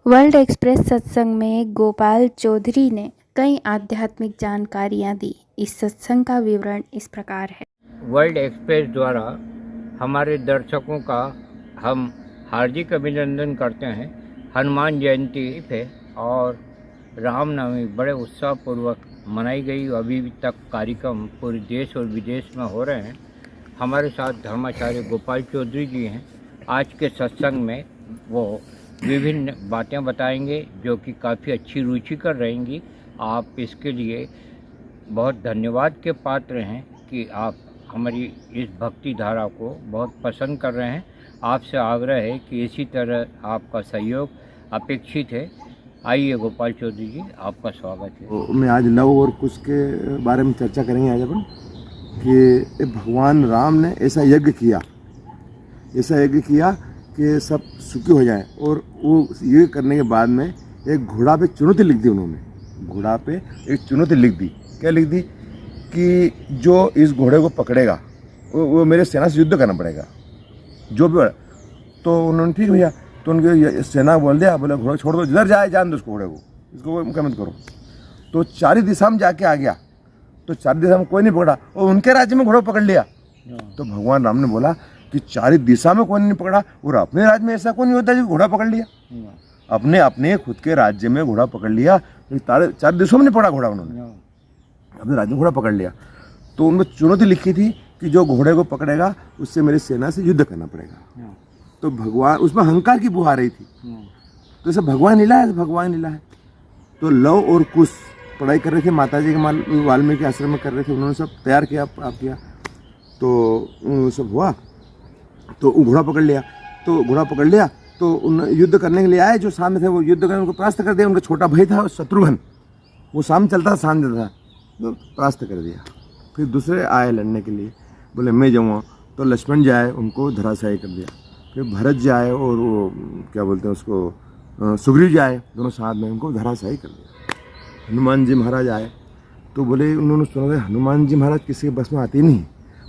World express सत्संग में गोपाल चौधरी ने कई आध्यात्मिक जानकारियां दी। इस सत्संग का विवरण इस प्रकार है। वर्ल्ड एक्सप्रेस द्वारा हमारे दर्शकों का हम हार्दिक अभिनंदन करते हैं। हनुमान जयंती है और रामनवमी बड़े उत्साहपूर्वक मनाई गई। अभी तक कार्यक्रम पूरे देश और विदेश में हो रहे हैं। हमारे साथ धर्माचार्य गोपाल चौधरी जी हैं। आज के सत्संग में वो विभिन्न बातें बताएंगे जो कि काफ़ी अच्छी रुचिकर रहेंगी। आप इसके लिए बहुत धन्यवाद के पात्र हैं कि आप हमारी इस भक्ति धारा को बहुत पसंद कर रहे हैं। आपसे आग्रह है कि इसी तरह आपका सहयोग अपेक्षित है। आइए गोपाल चौधरी जी, आपका स्वागत है। मैं आज लव और कुश के बारे में चर्चा करेंगे आज अपन कि भगवान राम ने ऐसा यज्ञ किया कि सब सुखी हो जाए। और वो ये करने के बाद में एक घोड़ा पे चुनौती लिख दी उन्होंने। घोड़ा पे एक चुनौती लिख दी। क्या लिख दी कि जो इस घोड़े को पकड़ेगा वो मेरे सेना से युद्ध करना पड़ेगा, जो भी। तो उन्होंने ठीक भैया, तो उनके सेना बोल दिया, बोले घोड़ा छोड़ दो, जिधर जाए जान दो उसको, घोड़े को, इसको क्या मत करो। तो चारी दिशा में जाके आ गया, तो चारी दिशा में कोई नहीं पकड़ा और उनके राज्य में घोड़ा पकड़ लिया। तो भगवान राम ने बोला कि चारी दिशा में कोई नहीं पकड़ा और अपने राज्य में ऐसा कौन नहीं होता जो घोड़ा पकड़ लिया। अपने खुद के राज्य में घोड़ा पकड़ लिया, चार दिशा में नहीं पकड़ा घोड़ा, उन्होंने अपने राज्य में घोड़ा पकड़ लिया। तो उनमें चुनौती लिखी थी कि जो घोड़े को पकड़ेगा उससे मेरी सेना से युद्ध करना पड़ेगा। तो भगवान, उसमें अहंकार की बुहा रही थी। तो ऐसा भगवान लीला है। तो लव और कुश पढ़ाई कर रहे थे, माता जी के वाल्मीकि आश्रम में कर रहे थे। उन्होंने सब तैयार किया, प्राप्त किया। तो सब हुआ, तो घोड़ा पकड़ लिया। तो उन युद्ध करने के लिए आए। जो सामने थे वो युद्ध करने, उनको परास्त कर दिया। उनका छोटा भाई था शत्रुघ्न, वो सामने चलता था, सामने देता था, तो परास्त कर दिया। फिर दूसरे आए लड़ने के लिए, बोले मैं जाऊँगा। तो लक्ष्मण जी आए, उनको धराशायी कर दिया। फिर भरत जी आए और वो क्या बोलते हैं उसको, सुग्रीव जी आए, दोनों साथ में, उनको धराशायी कर दिया। हनुमान जी महाराज आए, तो बोले, उन्होंने सुना हनुमान जी महाराज किसी के बस में आते नहीं।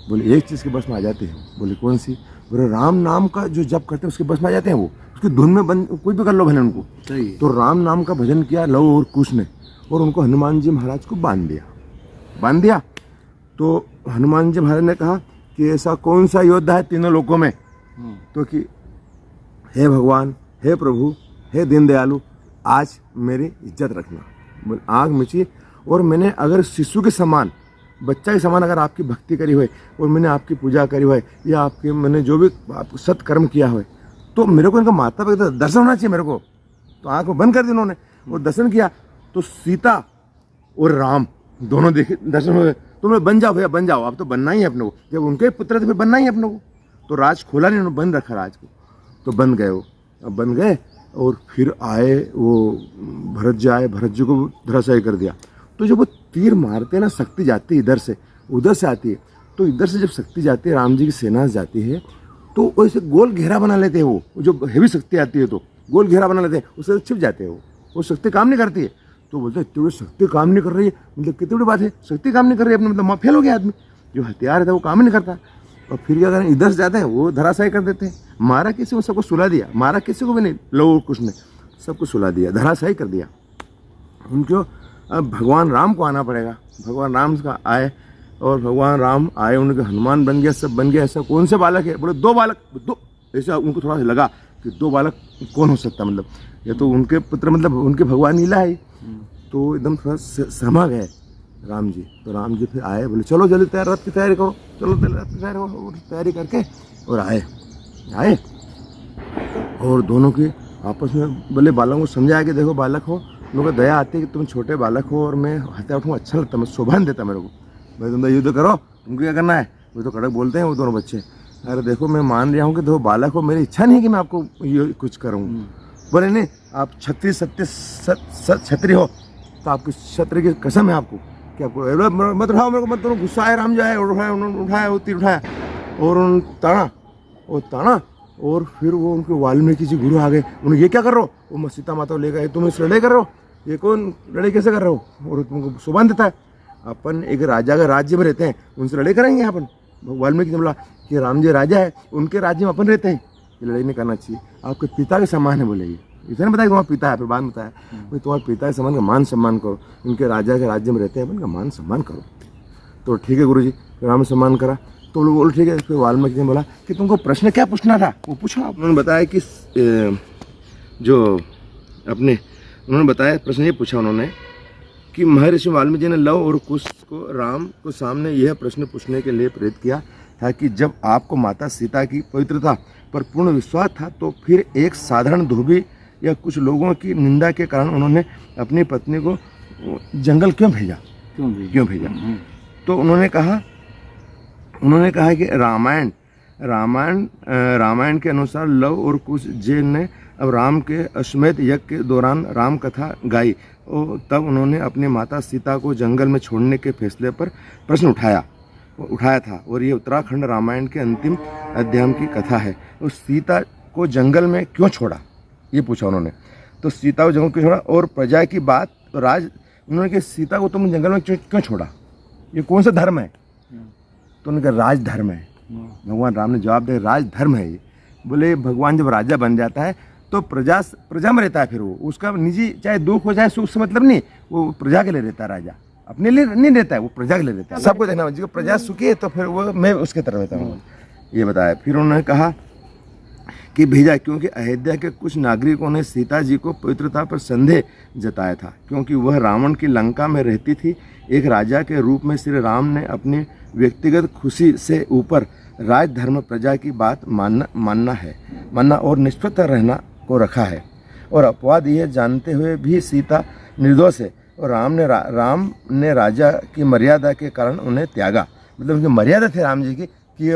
बोले एक चीज़ के बस में आ जाते हैं। बोले कौन सी? बोले राम नाम का जो जप करते हैं उसके बस में आ जाते हैं। वो उसकी धुन में बंद, कोई भी कर लो भले उनको। सही। तो राम नाम का भजन किया लव और कुश ने, और उनको हनुमान जी महाराज को बांध दिया। तो हनुमान जी महाराज ने कहा कि ऐसा कौन सा योद्धा है तीनों लोकों में, तो कि हे भगवान, हे प्रभु, हे दीन दयालु, आज मेरी इज्जत रखना। आग मिची, और मैंने अगर शिशु के समान, बच्चा के समान अगर आपकी भक्ति करी हुई और मैंने आपकी पूजा करी हुई या आपके मैंने जो भी सत्कर्म किया हुआ, तो मेरे को इनका माता पिता का दर्शन होना चाहिए मेरे को। तो आँख बंद कर दी उन्होंने और दर्शन किया। तो सीता और राम दोनों देखे, दर्शन हो गए। तो मैं बन जाओ भैया, बन जाओ, अब तो बनना ही है अपने को। जब उनके पुत्र थे फिर बनना ही है अपने को। तो राज खोला नहीं, उन्होंने बंद रखा राज को। तो बन गए वो, अब बन गए। और फिर आए वो भरत जी आए, भरत जी को धराशायी कर दिया। तो जब वो तीर मारते हैं ना, शक्ति जाती है इधर से, उधर से आती है। तो इधर से जब शक्ति जाती है, राम जी की सेना से जाती है, तो वैसे गोल घेरा बना लेते हैं। वो जो हेवी शक्ति आती है तो गोल घेरा बना लेते हैं, उससे छिप जाते हैं। वो शक्ति काम नहीं करती है। तो बोलते हैं इतनी बड़ी शक्ति काम नहीं कर रही है, मतलब कितनी बड़ी बात है, शक्ति काम नहीं कर रही है, अपने मतलब फेल हो गया आदमी। जो हथियार है वो काम ही नहीं करता। और फिर क्या करें, इधर से जाते हैं वो धराशायी कर देते हैं। मारा किसी को, सबको सुला दिया। मारा किसी को भी नहीं, लव कुश ने सबको सुला दिया, धराशायी कर दिया उनको। अब भगवान राम को आना पड़ेगा। भगवान राम का आए, और भगवान राम आए, उनके हनुमान बन गया, सब बन गया। ऐसा कौन से बालक है? बोले दो बालक, दो। ऐसा उनको थोड़ा सा लगा कि दो बालक कौन हो सकता, मतलब ये तो उनके पुत्र, मतलब उनके भगवान लीला है। तो एकदम थोड़ा समा गए राम जी। तो राम जी फिर आए, बोले चलो जल्दी तैयार, रथ की तैयारी करो, चलो रथ की तैयारी करके और आए। और दोनों की आपस में बोले, बालकों को समझाया कि देखो बालक हो, मेरे को दया आती है कि तुम छोटे बालक हो और मैं हथियार उठाऊँ, अच्छा लगता है, मैं शोभा देता मेरे को। भाई तुम तो युद्ध करो, तुमको क्या करना है? वो तो कड़क बोलते हैं वो दोनों बच्चे। अरे देखो मैं मान रहा हूँ कि देखो बालक हो, मेरी इच्छा नहीं है कि मैं आपको ये कुछ करूँ। बोले नहीं, आप क्षत्रिय हो तो आपकी क्षत्रिय की कसम है आपको कि आपको मत उठाओ मेरे को, मत। दोनों गुस्सा है, राम जो है उन्होंने उठाया, वो तीर उठाया और उन्होंने ताना। और फिर वो उनके वाल्मीकि जी गुरु आ गए। उन्होंने ये क्या कर रहे हो? वो सीता माता को ले गए, तुम इस लड़ाई कर रहे हो, ये कौन लड़ाई कैसे कर रहे हो? और तुमको सुबान देता है। अपन एक राजा के राज्य में रहते हैं, उनसे लड़ाई करेंगे अपन? वाल्मीकि ने बोला कि राम जी राजा है, उनके राज्य में अपन रहते हैं, ये लड़ाई नहीं करना चाहिए, आपके पिता के समान है। बोले इसे नहीं बताया तुम्हारा पिता है, फिर बाद में बताया भाई तुम्हारे पिता के समान का मान सम्मान करो, इनके राजा के राज्य में रहते हैं, इनका मान सम्मान करो। तो ठीक है गुरुजी, फिर राम सम्मान करा। तो लोग बोल ठीक है। फिर वाल्मीकि ने बोला कि तुमको प्रश्न क्या पूछना था, वो पूछा। उन्होंने बताया कि उन्होंने बताया प्रश्न ये पूछा उन्होंने कि महर्षि वाल्मीकि जी ने लव और कुश को राम को सामने यह प्रश्न पूछने के लिए प्रेरित किया था कि जब आपको माता सीता की पवित्रता पर पूर्ण विश्वास था तो फिर एक साधारण धोबी या कुछ लोगों की निंदा के कारण उन्होंने अपनी पत्नी को जंगल क्यों भेजा। तो उन्होंने कहा कि रामायण के अनुसार लव और कुश जेल ने अब राम के अश्वमेध यज्ञ के दौरान राम कथा गाई और तब उन्होंने अपनी माता सीता को जंगल में छोड़ने के फैसले पर प्रश्न उठाया था। और ये उत्तराखंड रामायण के अंतिम अध्याय की कथा है। और सीता को जंगल में क्यों छोड़ा, ये पूछा उन्होंने। तो सीता को जंगल क्यों छोड़ा और प्रजा की बात उन्होंने कहा सीता को तुम जंगल में क्यों छोड़ा, ये कौन सा धर्म है। तो उन्होंने कहा राज धर्म है। भगवान राम ने जवाब दिया राज धर्म है ये। बोले भगवान जब राजा बन जाता है तो प्रजा में रहता है, फिर वो उसका निजी चाहे दुख हो जाए सुख से मतलब नहीं, वो प्रजा के लिए रहता है। राजा अपने लिए नहीं रहता है, वो प्रजा के लिए रहता है। सबको देखना, जिसको प्रजा सुखी है तो फिर वो मैं उसके तरफ रहता हूँ, ये बताया। फिर उन्होंने कहा कि भेजा क्योंकि अयोध्या के कुछ नागरिकों ने सीता जी को पवित्रता पर संदेह जताया था, क्योंकि वह रावण की लंका में रहती थी। एक राजा के रूप में श्री राम ने अपनी व्यक्तिगत खुशी से ऊपर राज धर्म प्रजा की बात मानना और निष्पक्ष रहना को रखा है। और अपवाद यह जानते हुए भी सीता निर्दोष है और राम ने राजा की मर्यादा के कारण उन्हें त्यागा। मतलब उनकी मर्यादा थी राम जी की कि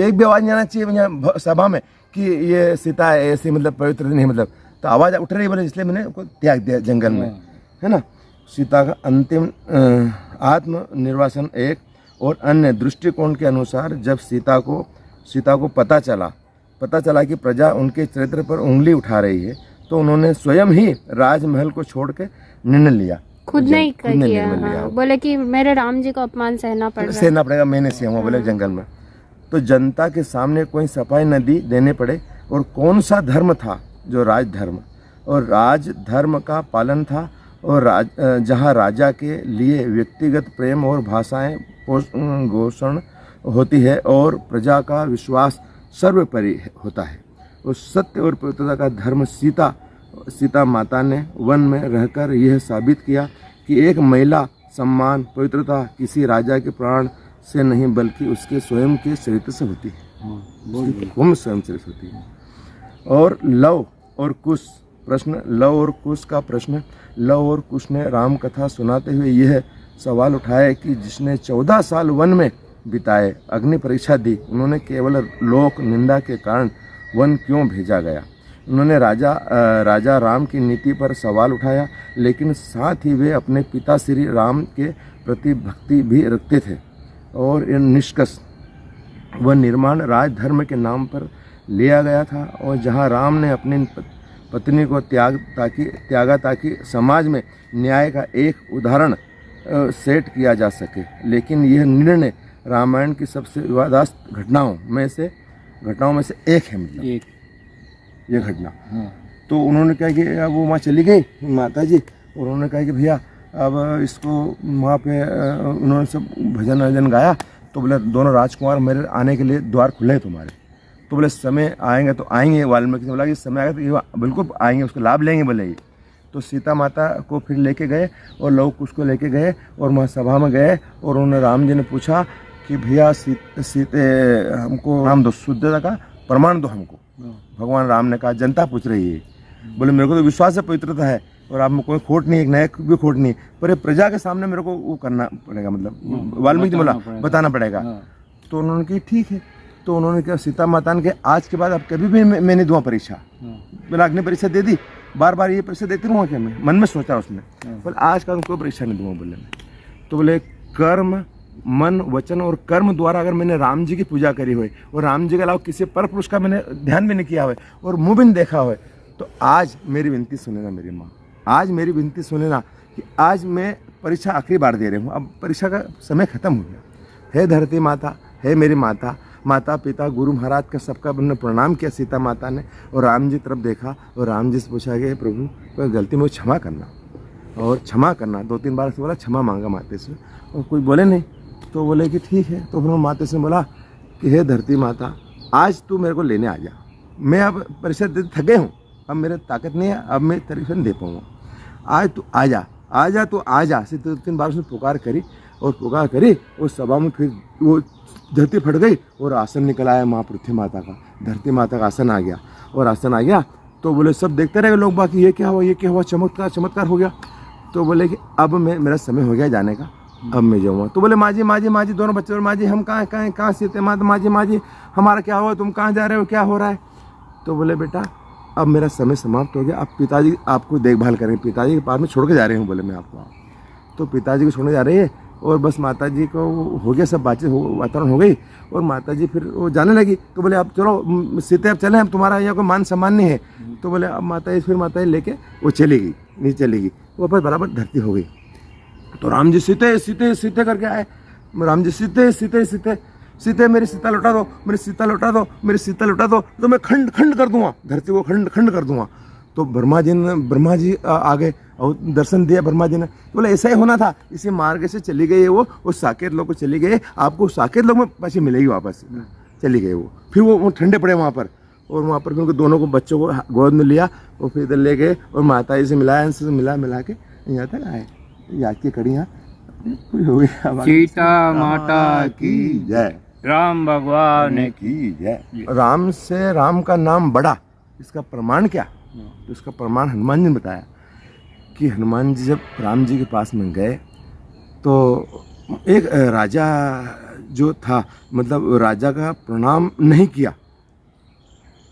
एक भी आवाज़ नहीं आना चाहिए सभा में कि ये सीता ऐसी मतलब पवित्र नहीं, मतलब तो आवाज़ उठ रही बोले, इसलिए मैंने उनको त्याग दिया जंगल में, है ना। सीता का अंतिम आत्म निर्वासन एक और अन्य दृष्टिकोण के अनुसार जब सीता को पता चला कि प्रजा उनके चरित्र पर उंगली उठा रही है तो उन्होंने स्वयं ही राजमहल को छोड़ के निर्णय लिया, खुद नहीं किया। हाँ, बोले कि मेरे राम जी को अपमान सहना पड़ेगा, मैंने सहूँगा बोले जंगल में। तो जनता के सामने कोई सफाई न देने पड़े। और कौन सा धर्म था जो राजधर्म, और राजधर्म का पालन था और जहाँ राजा के लिए व्यक्तिगत प्रेम और भाषाएं घोषण होती है और प्रजा का विश्वास सर्वोपरि होता है। उस सत्य और पवित्रता का धर्म सीता माता ने वन में रहकर यह साबित किया कि एक महिला सम्मान पवित्रता किसी राजा के प्राण से नहीं बल्कि उसके स्वयं के चरित्र से होती है, स्वयं चरित्र होती है। और लव और कुश ने राम कथा सुनाते हुए यह सवाल उठाया कि जिसने 14 साल वन में बिताए, अग्नि परीक्षा दी, उन्होंने केवल लोक निंदा के कारण वन क्यों भेजा गया। उन्होंने राजा राम की नीति पर सवाल उठाया, लेकिन साथ ही वे अपने पिता श्री राम के प्रति भक्ति भी रखते थे। और निष्कर्ष वह निर्माण राजधर्म के नाम पर लिया गया था, और जहाँ राम ने अपनी पत्नी को त्यागा ताकि समाज में न्याय का एक उदाहरण सेट किया जा सके। लेकिन यह निर्णय रामायण की सबसे विवादास्पद घटनाओं में से एक है, मतलब ये घटना। तो उन्होंने कहा कि अब वो वहाँ चली गई माता जी, और उन्होंने कहा कि भैया अब इसको वहाँ पे उन्होंने सब भजन गाया। तो बोले दोनों राजकुमार मेरे आने के लिए द्वार खुले हैं तुम्हारे। तो बोले समय आएंगे तो आएंगे। वाल्मीकि ने बोला कि समय आएगा तो ये बिल्कुल आएंगे, उसका लाभ लेंगे बोले ये। तो सीता माता को फिर लेके गए और लव कुश को लेके गए और वहाँ सभा में गए, और उन्होंने राम जी ने पूछा कि भैया सीते हमको राम दो, शुद्धता का प्रमाण दो हमको। भगवान राम ने कहा जनता पूछ रही है, बोले मेरे को तो विश्वास है पवित्रता है और आप में कोई खोट नहीं है, एक नया भी खोट नहीं, पर ये प्रजा के सामने मेरे को वो करना पड़ेगा, मतलब वाल्मीकि बोला बताना पड़ेगा। तो उन्होंने कहा ठीक है। तो उन्होंने कहा सीता माता ने कहा आज के बाद अब कभी भी मैं नहीं दूंगा परीक्षा। बोला अग्नि परीक्षा दे दी, बार ये परीक्षा देती रहूँगा क्या, मैं मन में सोचा उसने, बोले आज का कोई परीक्षा नहीं दूंगा बोले मैं। तो बोले कर्म मन वचन और कर्म द्वारा अगर मैंने राम जी की पूजा करी हुई और राम जी के अलावा किसी पर पुरुष का मैंने ध्यान भी नहीं किया हुआ और मुँह भी नहीं देखा हुआ, तो आज मेरी विनती सुन लेना मेरी माँ, आज मेरी विनती सुन लेना कि आज मैं परीक्षा आखिरी बार दे रही हूँ, अब परीक्षा का समय खत्म हो गया। हे धरती माता, हे मेरी माता, माता पिता गुरु महाराज का सबका उन्होंने प्रणाम किया सीता माता ने, और राम जी तरफ देखा और राम जी से पूछा कि प्रभु कोई गलती मुझे क्षमा करना, और क्षमा करना 2-3 बार से बोला, क्षमा मांगा माते से, और कोई बोले नहीं। तो बोले कि ठीक है। तो उन्होंने माते से बोला कि हे धरती माता, आज तू मेरे को लेने आ जा, मैं अब परिषद दे थके हूँ, अब मेरे ताकत नहीं है, अब मैं परिषद दे पाऊँगा, आज तू आ जा, आ जा, तो आ जा। से 2-3 बार उसने पुकार करी, और पुकार करी उस सभा में फिर वो धरती फट गई और आसन निकल आया माँ पृथ्वी माता का, धरती माता का आसन आ गया, और आसन आ गया तो बोले सब देखते रहे लोग, बाकी ये क्या हुआ, ये क्या हुआ, चमत्कार चमत्कार हो गया। तो बोले कि अब मेरा समय हो गया जाने का, अब मैं जाऊँगा। तो बोले माँ जी माँ जी माँ जी, दोनों बच्चे, और माँ जी हम कहाँ से थे माँ जी माँ जी हमारा क्या हुआ, तुम कहाँ जा रहे हो, क्या हो रहा है। तो बोले बेटा अब मेरा समय समाप्त हो गया, अब पिताजी आपको देखभाल करेंगे, पिताजी के पास में छोड़ के जा रहे हूँ, बोले मैं आपको। तो पिताजी को छोड़ने जा रही है, और बस माता जी को हो गया सब बातचीत वातावरण हो गई, और माता जी फिर वो जाने लगी। तो बोले अब चलो सीते अब चले, अब तुम्हारा यहाँ कोई मान सम्मान नहीं है। तो बोले अब माता जी लेके वो चली गई, नीचे चली गई, वो पर बराबर धरती हो गई। तो राम जी सीते सीते सीते करके आए, राम जी सीते सीते सीते सीते मेरी सीता लौटा दो, मेरी सीता लौटा दो, मेरी सीता लौटा दो, तो मैं खंड खंड कर दूंगा, धरती को खंड खंड कर दूंगा। तो ब्रह्मा जी आ गए और दर्शन दिया ब्रह्मा जी ने। तो बोले ऐसा ही होना था, इसी मार्ग से चली गई है वो साकेत लोग को चली गई, आपको साकेत लोग में पाछी मिलेगी वापस, चली गई वो। फिर वो ठंडे पड़े वहाँ पर, और वहाँ पर उनको दोनों को बच्चों को गोद में लिया, और फिर इधर ले गए, और माता जी से मिलाया, इनसे मिला के यहाँ तक आए। याद की कड़ी यहाँ पूरी हो गई। सीता माता की जय, राम भगवान की जय। राम से राम का नाम बड़ा, इसका प्रमाण क्या? तो इसका प्रमाण हनुमान जी ने बताया कि हनुमान जी जब राम जी के पास में गए तो एक राजा जो था, मतलब राजा का प्रणाम नहीं किया।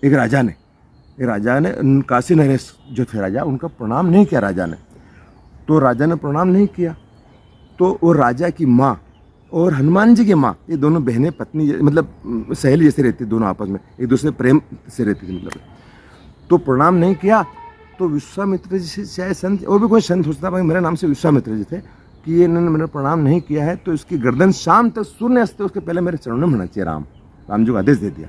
एक राजा ने काशी नरेश जो थे राजा, उनका प्रणाम नहीं किया राजा ने। तो राजा ने प्रणाम नहीं किया, तो वो राजा की माँ और हनुमान जी की माँ, ये दोनों बहनें पत्नी, मतलब सहेली जैसे रहती, दोनों आपस में एक दूसरे प्रेम से रहती थी, मतलब। तो प्रणाम नहीं किया, तो विश्वामित्र जी से चाहे संत, और भी कोई संत होता है, मेरे नाम से विश्वामित्र जी थे, कि ये इन्होंने मेरा प्रणाम नहीं किया है, तो इसकी गर्दन शाम तक सूर्य अस्त उसके पहले मेरे चरणों में होना चाहिए। राम जी को आदेश दे दिया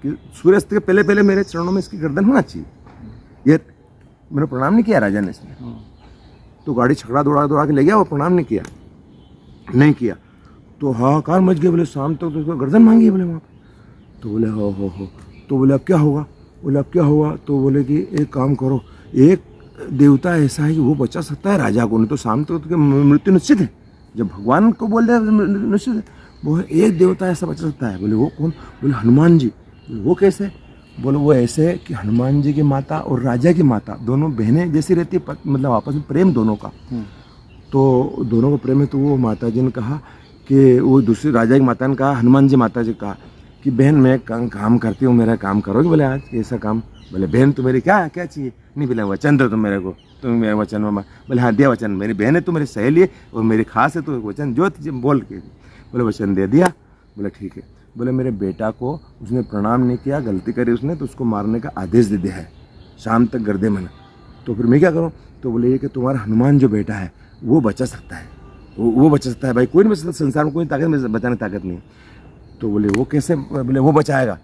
कि सूर्यास्त के पहले मेरे चरणों में इसकी गर्दन होना चाहिए। ये मैंने प्रणाम नहीं किया राजा ने इसने, तो गाड़ी छकड़ा दौड़ा के ले गया, वो प्रणाम नहीं किया। तो हाहाकार मच गए, बोले शाम तक तो उसको गर्दन मांगी, बोले वहाँ पर। तो बोले हो। तो बोले अब क्या होगा? तो बोले कि एक काम करो, एक देवता ऐसा है कि वो बचा सकता है राजा को, नहीं तो शाम तक तो मृत्यु निश्चित है। जब भगवान को बोल रहे हैं निश्चित है, वो एक देवता ऐसा बचा सकता है। बोले वो कौन? बोले हनुमान जी। वो कैसे? बोले वो ऐसे है कि हनुमान जी की माता और राजा की माता दोनों बहनें जैसी रहती है, मतलब आपस में प्रेम दोनों का। तो दोनों का प्रेम है। तो वो माता जी ने कहा कि वो दूसरी राजा की माता ने कहा, हनुमान जी माता जी कहा कि बहन मैं काम करती हूँ, मेरा काम करोगे? बोले आज ऐसा काम? बोले बहन तू मेरी क्या चाहिए? नहीं बोले वचन दो तुम मेरे को, तुम मेरे वचन में। बोले हाँ दिया वचन, मेरी बहन है, तू मेरी सहेली है और मेरी खास है, तो वचन जो बोल के। बोले वचन दे दिया। बोले ठीक है। बोले मेरे बेटा को उसने प्रणाम नहीं किया, गलती करी उसने, तो उसको मारने का आदेश दे दिया है, शाम तक गर्दे में। तो फिर मैं क्या करूँ? तो बोले ये कि तुम्हारा हनुमान जो बेटा है वो बचा सकता है, वो बचा सकता है भाई, कोई नहीं बचा सकता, संसार में कोई ताकत में बचाने ताकत नहीं। तो बोले वो कैसे? बोले वो बचाएगा।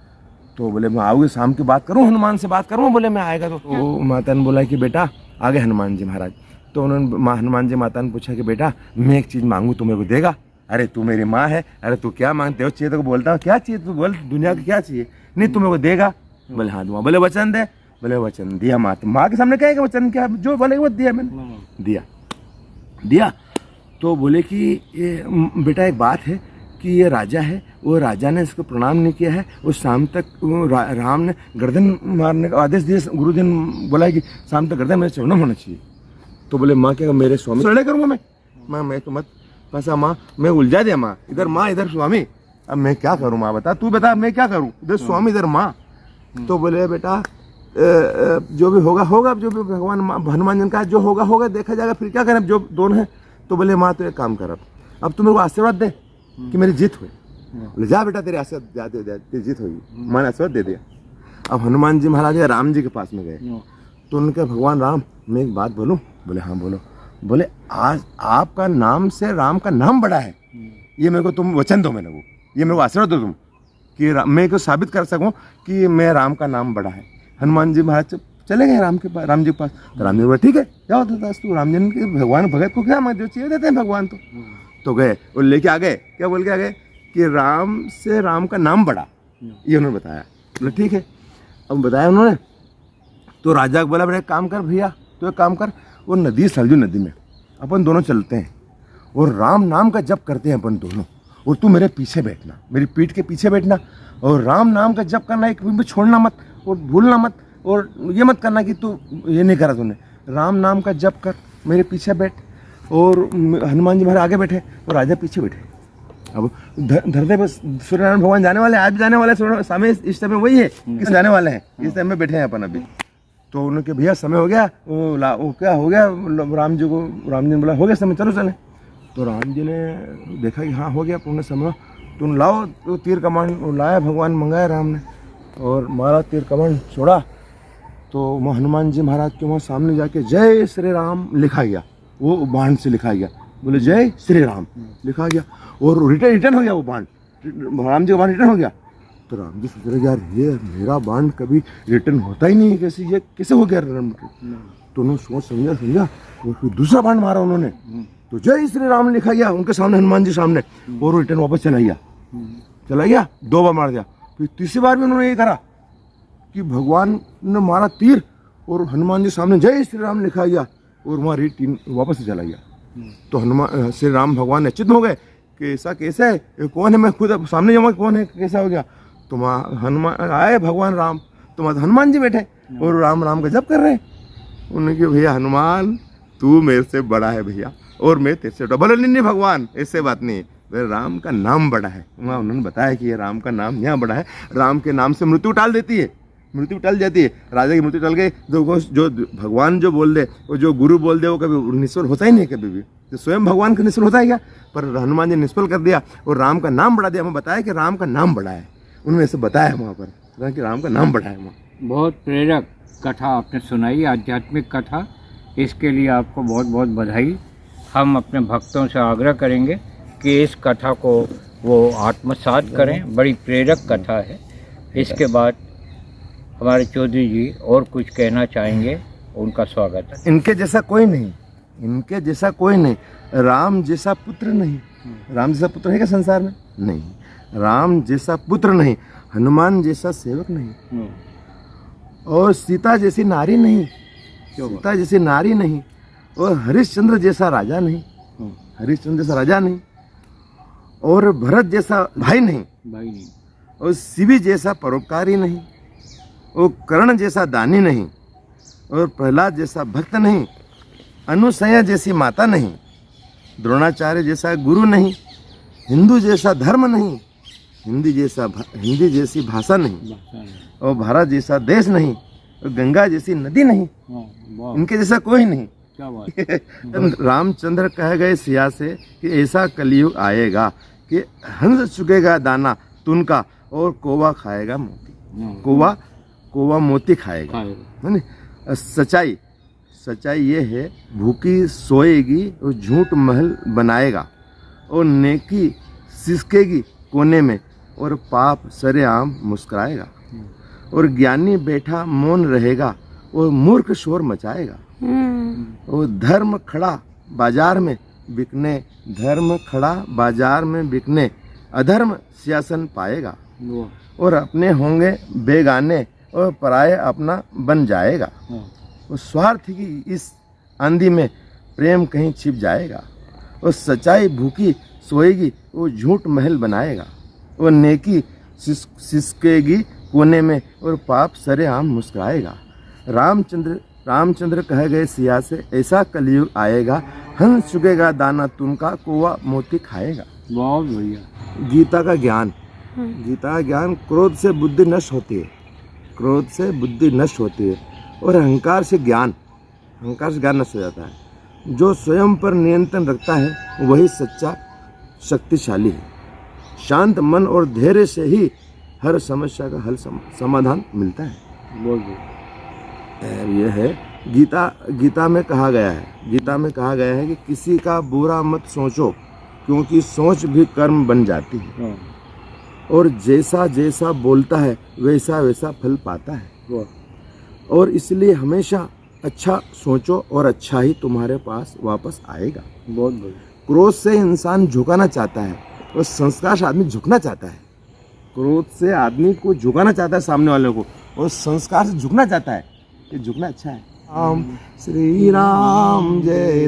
तो बोले मैं आओगे शाम की बात करूँ, हनुमान से बात करूँ? बोले मैं आएगा। तो माता ने बोला कि बेटा आ गए हनुमान जी महाराज। तो उन्होंने हनुमान जी माता ने पूछा कि बेटा मैं एक चीज़ मांगूँ तो मेरे को देगा? अरे तू मेरी माँ है, अरे तू क्या मांगते हो? चाहिए तो बोलता हूँ, क्या चाहिए? तू बोल, दुनिया का क्या चाहिए? नहीं तू मेरे को देगा? बोले हाँ दूंगा। बोले वचन दे? बोले वचन दिया। माँ के सामने कहेगा वचन क्या? जो बोलेगा वो दिया मैंने, दिया। तो बोले कि ये बेटा एक बात है कि ये राजा है, वो राजा ने इसको प्रणाम नहीं किया है, और शाम तक राम ने गर्दन मारने का आदेश दिया। गुरुजी ने बोला कि शाम तक गर्दन मेरे चरणों में होना चाहिए। तो बोले माँ क्या मेरे स्वामी शरण करूँगा मैं तो मत फंसा माँ, मैं उलझा दिया माँ, इधर माँ इधर स्वामी, अब मैं क्या करूँ माँ? बता, तू बता मैं क्या करूँ? इधर स्वामी इधर माँ। तो बोले बेटा जो भी होगा, जो भी भगवान हनुमान जी का जो होगा देखा जाएगा, फिर क्या करें, जो दोनों हैं। तो बोले माँ तो एक काम कर, अब तू मेरे को आशीर्वाद दे कि मेरी जीत हुई। बोले जा बेटा तेरे आशीर्वाद तेरी जीत होगी। मैंने आशीर्वाद दे दिया। अब हनुमान जी महाराज राम जी के पास में गए, तो उनके भगवान राम मैं एक बात बोलूँ? बोले हाँ बोलो। बोले आज आपका नाम से राम का नाम बड़ा है, ये मेरे को तुम वचन दो, मेरे को ये मेरे को आशीर्वाद दो तुम। कि मैं को साबित कर सकूं कि मैं राम का नाम बड़ा है। हनुमान जी महाराज चले गए राम के पास, राम जी के पास। तो राम जी बोला ठीक है जाओ तू, राम जी ने भगवान भगत को क्या जो चाहिए देते हैं भगवान। तो गए और लेके आ गए, क्या बोल के आ गए कि राम से राम का नाम बड़ा, ये उन्होंने बताया। बोले ठीक है, अब बताया उन्होंने। तो राजा को बोला, बड़े काम कर भैया, तो एक काम कर, वो नदी सरजू नदी में अपन दोनों चलते हैं और राम नाम का जप करते हैं अपन दोनों, और तू मेरे पीछे बैठना, मेरी पीठ के पीछे बैठना, और राम नाम का जप करना, एक भी छोड़ना मत और भूलना मत, और ये मत करना कि तू ये नहीं करा तूने, राम नाम का जप कर, मेरे पीछे बैठ। और हनुमान जी महाराज आगे बैठे और राजा पीछे बैठे। अब धरते पर सूर्यनारायण भगवान जाने वाले, आज भी जाने वाले हैं, समय इस समय वही है कि जाने वाले हैं, इस टाइम में बैठे हैं अपन अभी। तो उन्होंने भैया समय हो गया, वो क्या हो गया, राम जी ने बोला हो गया समय, चलो चले। तो राम जी ने देखा कि हाँ हो गया पूर्ण समय, तुम लाओ तो तीर कमान लाया, भगवान मंगाया राम ने, और मारा तीर कमान छोड़ा। तो वहाँ हनुमान जी महाराज के वहाँ सामने जाके जय श्री राम लिखा गया, वो बाण से लिखा गया, बोले जय श्री राम लिखा गया, और रिटर्न हो गया वो बाण, राम जी का बाण रिटर्न हो गया। तो राम जी सोच रहे यार ये मेरा बाण कभी रिटर्न होता ही नहीं, कैसे ये कैसे हो गया। तो उन्होंने सोच समझा और फिर दूसरा बाण मारा उन्होंने, तो जय श्री राम लिखा गया उनके सामने, हनुमान जी सामने, और रिटर्न वापस चला गया, 2 बार मार दिया। फिर तीसरी बार भी उन्होंने ये करा कि भगवान ने मारा तीर और हनुमान जी सामने जय श्री राम लिखा गया, और वहाँ रिटर्न वापस चला गया। तो हनुमान श्री राम भगवान निश्चित हो गए कि ऐसा कैसे है, ये कौन है, मैं खुद सामने जाऊँगा कौन है, कैसा हो गया। तो वहाँ हनुमान आए, भगवान राम, तो वहाँ हनुमान जी बैठे और राम राम का जप कर रहे हैं। उन्होंने कहा भैया हनुमान तू मेरे से बड़ा है भैया, और मैं तेरे से डबल। नहीं भगवान ऐसे बात नहीं, मेरे राम का नाम बड़ा है। वहाँ उन्होंने बताया कि ये राम का नाम यहाँ बड़ा है, राम के नाम से मृत्यु टाल देती है, मृत्यु टल जाती है, राजा की मृत्यु टल गई। जो भगवान जो बोल दे, वो जो गुरु बोल दे, वो कभी निष्फल होता ही नहीं कभी भी, तो स्वयं भगवान का निष्फल होता है क्या। पर हनुमान जी निष्फल कर दिया और राम का नाम बढ़ा दिया। हमें बताया कि राम का नाम बड़ा है, उन्होंने ऐसे बताया वहाँ पर कि राम का नाम बड़ा है। वहाँ बहुत प्रेरक कथा आपने सुनाई, आध्यात्मिक कथा, इसके लिए आपको बहुत बहुत बधाई। हम अपने भक्तों से आग्रह करेंगे कि इस कथा को वो आत्मसात करें, बड़ी प्रेरक कथा है। इसके बाद हमारे चौधरी जी और कुछ कहना चाहेंगे, उनका स्वागत है। इनके जैसा कोई नहीं, इनके जैसा कोई नहीं, राम जैसा पुत्र नहीं। राम जैसा पुत्र है क्या संसार में? नहीं। राम जैसा पुत्र नहीं, हनुमान जैसा सेवक नहीं, और सीता जैसी नारी नहीं, सीता जैसी नारी नहीं, और हरिश्चंद्र जैसा राजा नहीं, हरिश्चंद्र जैसा राजा नहीं, और भरत जैसा भाई नहीं, और शिवी जैसा परोपकारी नहीं, और कर्ण जैसा दानी नहीं, और प्रहलाद जैसा भक्त नहीं, अनुसया जैसी माता नहीं, द्रोणाचार्य जैसा गुरु नहीं, हिंदू जैसा धर्म नहीं, हिंदी जैसी भाषा नहीं, और भारत जैसा देश नहीं, और गंगा जैसी नदी नहीं। इनके जैसा कोई नहीं। क्या बात। रामचंद्र कह गए सिया से कि ऐसा कलयुग आएगा कि हंस चुकेगा दाना तुनका, और कौवा खाएगा मोती, कौवा मोती खाएगा, है ना। सच्चाई ये है, भूखी सोएगी और झूठ महल बनाएगा, और नेकी सिसकेगी कोने में, और पाप सरेआम मुस्कुराएगा, और ज्ञानी बैठा मौन रहेगा, और मूर्ख शोर मचाएगा, और धर्म खड़ा बाजार में बिकने, अधर्म सियासन पाएगा, और अपने होंगे बेगाने, और पराये अपना बन जाएगा, और स्वार्थ की इस आंधी में प्रेम कहीं छिप जाएगा, और सच्चाई भूखी सोएगी, वो झूठ महल बनाएगा, और नेकी सिसकेगी कोने में, और पाप सरेआम मुस्कुराएगा। रामचंद्र कह गए सिया से, ऐसा कलयुग आएगा, हंस चुकेगा दाना तुमका, कौवा मोती खाएगा। बहुत बढ़िया। गीता का ज्ञान, क्रोध से बुद्धि नष्ट होती है, और अहंकार से ज्ञान नष्ट हो जाता है। जो स्वयं पर नियंत्रण रखता है वही सच्चा शक्तिशाली है। शांत मन और धैर्य से ही हर समस्या का हल समाधान मिलता है। यह है गीता में कहा गया है कि किसी का बुरा मत सोचो, क्योंकि सोच भी कर्म बन जाती है। और जैसा जैसा बोलता है वैसा वैसा फल पाता है। और इसलिए हमेशा अच्छा सोचो और अच्छा ही तुम्हारे पास वापस आएगा। बहुत बढ़िया। क्रोध से इंसान झुकाना चाहता है और संस्कार से आदमी झुकना चाहता है। क्रोध से आदमी को झुकाना चाहता है सामने वाले को, और संस्कार से झुकना चाहता है। ये झुकना अच्छा है। राम श्री राम जय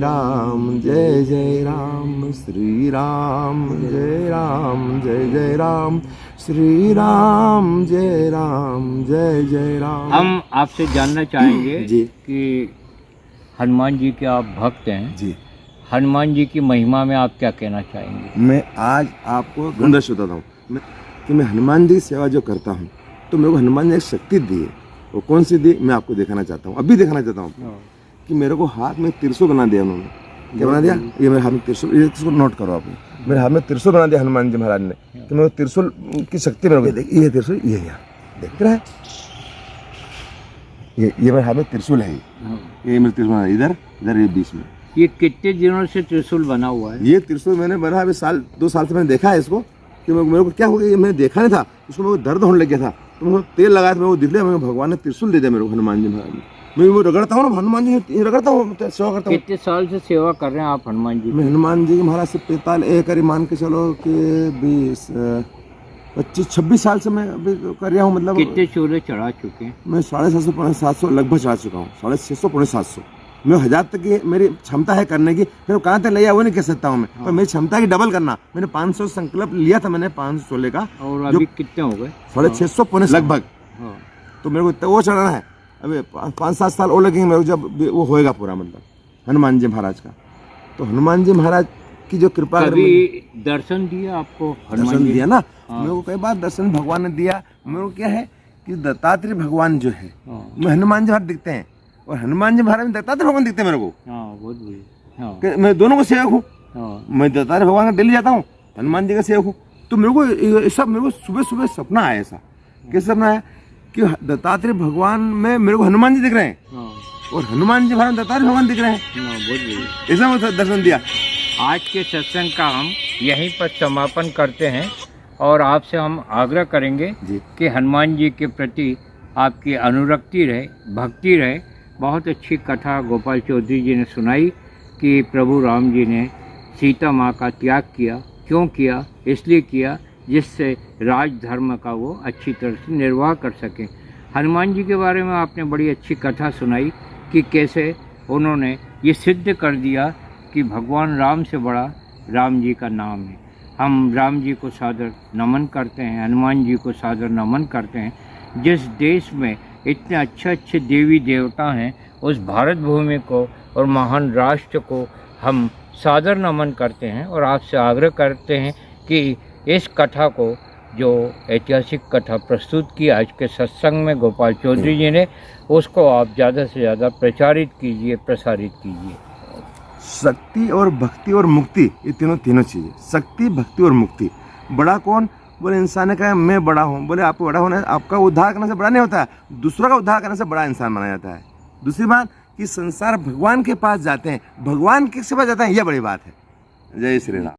जय राम, श्री राम जय जय राम, श्री राम जय जय राम। हम आपसे जानना चाहेंगे जी कि हनुमान जी के आप भक्त हैं जी। हनुमान जी की महिमा में आप क्या कहना चाहेंगे? मैं आज आपको गंदश बताता हूँ कि मैं हनुमान जी की सेवा जो करता हूँ, तो मेरे को हनुमान जी ने एक शक्ति दी है। वो कौन सी दी मैं आपको दिखाना चाहता हूँ, अभी दिखाना चाहता हूँ कि मेरे को हाथ में त्रिशूल बना दिया उन्होंने। क्या बना दिया? ये मेरे हाथ में त्रिशूल, ये त्रिशूल नोट करो आप। मेरे हाथ में त्रिशूल बना दिया हनुमान जी महाराज ने, कि मेरे को त्रिशूल की शक्ति मेरे को। ये त्रिशूल, ये यहाँ देख रहा है, ये मेरे हाथ में त्रिशूल है। ये मेरे त्रिशूल इधर इधर ये बीच में। ये कितने दिनों से त्रिशूल बना हुआ है? ये त्रिशूल मैंने बना अभी 2 साल से मैंने देखा है इसको, कि मेरे को क्या हो गया, ये मैंने देखा नहीं था, उसको मेरे को दर्द होने लग गया था, तो मैं तेल लगाया था, मेरे को दिख लिया, मेरे भगवान ने त्रिशूल दे दिया मेरे को, हनुमान जी महाराज ने। मैं वो रगड़ता हूँ ना, हनुमान जी रगड़ता हूँ, सेवा करता हूँ। कितने साल से सेवा कर रहे हैं आप हनुमान जी? मैं हनुमान जी के महाराज से 45 करीब मान के चलो कि 25-26 साल से मैं अभी कर रहा हूँ। मतलब कितने चूल्हे चढ़ा चुके हैं? मैं 750 पौने 700 लगभग चढ़ा चुका हूँ। 650 पौने 700। मैं 1000 तक की मेरी क्षमता है करने की, फिर कहाँ तक ले आया वो नहीं कह सकता हूँ मैं, पर मेरी क्षमता की डबल करना। मैंने 500 संकल्प लिया था, मैंने 500 चूल्हे का, और अभी कितने हो गए? 650 पौने लगभग। तो मेरे को वो चढ़ाना है, अभी 5-7 साल और लगेंगे मेरे को, जब वो होएगा पूरा, मतलब हनुमान जी महाराज का। तो हनुमान जी महाराज की जो कृपा, कभी दर्शन दिया आपको? दर्शन दिया ना मेरे को, कई बार दर्शन भगवान ने दिया मेरे को। क्या है कि दत्तात्रेय भगवान जो है, मैं हनुमान जी महाराज दिखते हैं, और हनुमान जी महाराज में दत्तात्रेय भगवान दिखते हैं मेरे को। बहुत बढ़िया। मैं दोनों को सेवक हूँ। मैं दत्तात्रेय भगवान का डेली जाता हूँ, हनुमान जी का सेवक हूँ। तो मेरे को सब, मेरे को सुबह सुबह सपना आया ऐसा। कैसा सपना आया कि दत्तात्रेय भगवान में मेरे को हनुमान जी दिख रहे हैं, और हनुमान जी महाराज दत्तात्रेय भगवान दिख रहे हैं। ऐसा मैं दर्शन दिया। आज के सत्संग का हम यहीं पर समापन करते हैं, और आपसे हम आग्रह करेंगे कि हनुमान जी के प्रति आपकी अनुरक्ति रहे, भक्ति रहे। बहुत अच्छी कथा गोपाल चौधरी जी ने सुनाई कि प्रभु राम जी ने सीता माँ का त्याग किया। क्यों किया? इसलिए किया जिससे राज धर्म का वो अच्छी तरह से निर्वाह कर सकें। हनुमान जी के बारे में आपने बड़ी अच्छी कथा सुनाई कि कैसे उन्होंने ये सिद्ध कर दिया कि भगवान राम से बड़ा राम जी का नाम है। हम राम जी को सादर नमन करते हैं, हनुमान जी को सादर नमन करते हैं। जिस देश में इतने अच्छे देवी देवता हैं, उस भारत भूमि को और महान राष्ट्र को हम सादर नमन करते हैं, और आपसे आग्रह करते हैं कि इस कथा को, जो ऐतिहासिक कथा प्रस्तुत की आज के सत्संग में गोपाल चौधरी जी ने, उसको आप ज़्यादा से ज़्यादा प्रचारित कीजिए, प्रसारित कीजिए। शक्ति और भक्ति और मुक्ति, ये तीनों चीज़ें, शक्ति, भक्ति और मुक्ति। बड़ा कौन? बोले इंसान ने कहा मैं बड़ा हूँ। बोले आपको बड़ा होना है, आपका उद्धार करने से बड़ा नहीं होता है, दूसरों का उद्धार करने से बड़ा इंसान माना जाता है। दूसरी बात कि संसार भगवान के पास जाते हैं, भगवान किसके पास जाते हैं, यह बड़ी बात है। जय श्री राम।